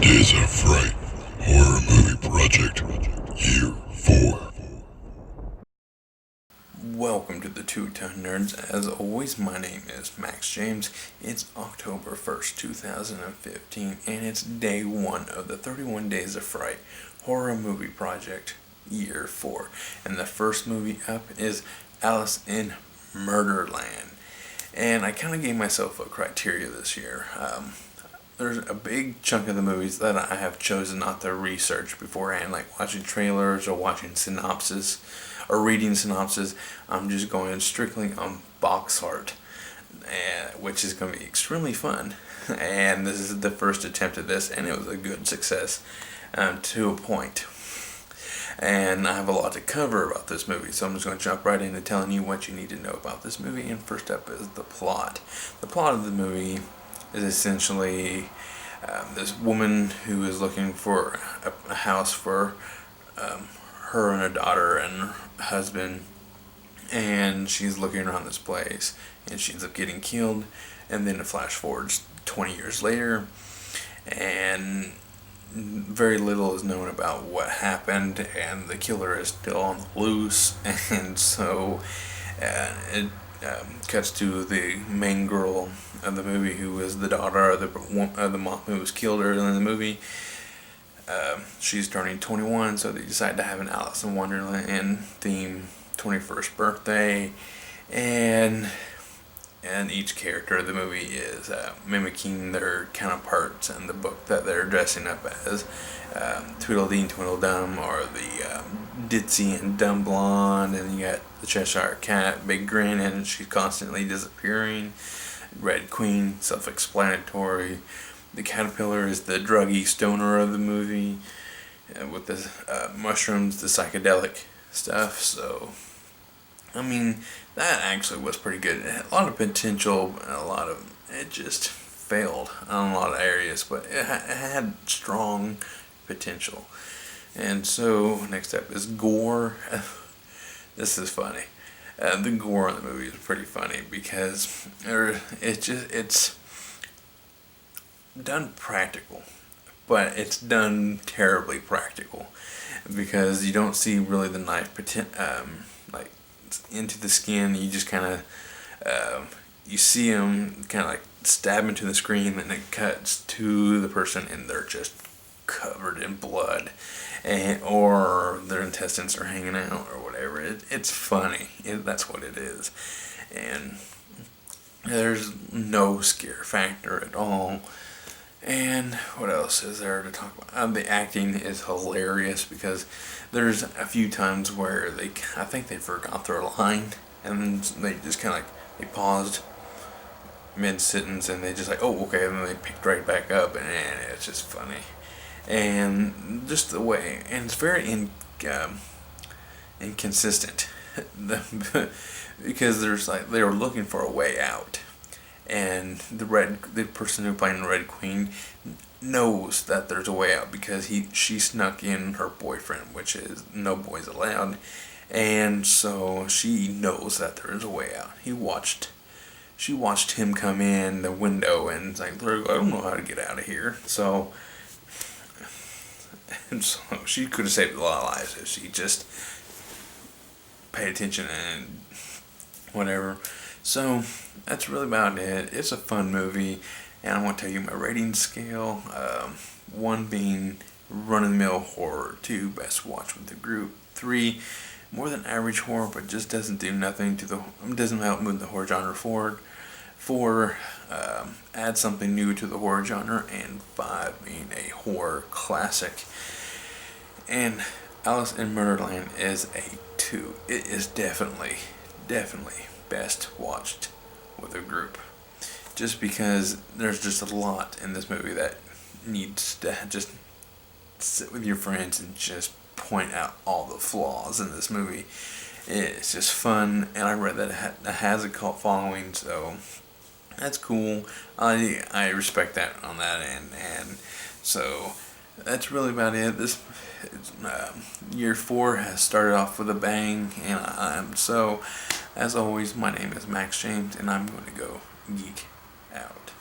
Days of Fright Horror Movie Project, Year 4. Welcome to the Two-Ton Nerds. As always, my name is Max James. It's October 1st, 2015, and it's day 1 of the 31 Days of Fright Horror Movie Project, Year 4. And the first movie up is Alice in Murderland. And I kind of gave myself a criteria this year. There's a big chunk of the movies that I have chosen not to research beforehand, like watching trailers or watching synopsis or reading synopsis. I'm just going strictly on box art, which is going to be extremely fun. And this is the first attempt at this, and it was a good success to a point. And I have a lot to cover about this movie, so I'm just going to jump right into telling you what you need to know about this movie. And first up is the plot. The plot of the movie is essentially this woman who is looking for a house for her and her daughter and her husband, and she's looking around this place, and she ends up getting killed. And then it flash forwards 20 years later, and very little is known about what happened, and the killer is still on the loose. And so it cuts to the main girl of the movie, who is the daughter of the mom who was killed earlier in the movie. She's turning 21, so they decide to have an Alice in Wonderland theme 21st birthday, and each character of the movie is mimicking their counterparts in the book that they're dressing up as. Tweedledee and Tweedledum are the ditzy and dumb blonde, and you got the Cheshire Cat, big grin, and she's constantly disappearing. Red Queen, self-explanatory. The Caterpillar is the druggy stoner of the movie, with the mushrooms, the psychedelic stuff. So, I mean, that actually was pretty good. It had a lot of potential, and it just failed on a lot of areas, but it had strong potential. And so, next up is gore. This is funny. The gore in the movie is pretty funny because it's done practical, but it's done terribly practical, because you don't see really the knife like into the skin. You just kind of you see them kind of like stab into the screen, and it cuts to the person, and they're just covered in blood, or their intestines are hanging out or whatever. It's funny. That's what it is. And there's no scare factor at all. And what else is there to talk about? The acting is hilarious, because there's a few times where I think they forgot their line, and they just kind of they paused mid-sentence, and they just oh, okay, and then they picked right back up, and it's just funny. And just the way, and it's very inconsistent, because they were looking for a way out, and the person who played the Red Queen knows that there's a way out, because she snuck in her boyfriend, which is no boys allowed, and so she knows that there is a way out. She watched him come in the window, and it's like, I don't know how to get out of here. So she could have saved a lot of lives if she just paid attention and whatever. So that's really about it. It's a fun movie, and I want to tell you my rating scale. 1 being run-of-the-mill horror, 2 best watch with the group, 3 more than average horror, but just doesn't do nothing doesn't help move the horror genre forward, 4 add something new to the horror genre, and 5 being a horror classic. And Alice in Murderland is a 2. It is definitely best watched with a group, just because there's just a lot in this movie that needs to just sit with your friends and just point out all the flaws in this movie. It's just fun, and I read that it has a cult following, so that's cool. I respect that on that end, and so that's really about it. This year 4 has started off with a bang, and so as always, my name is Max James, and I'm going to go geek out.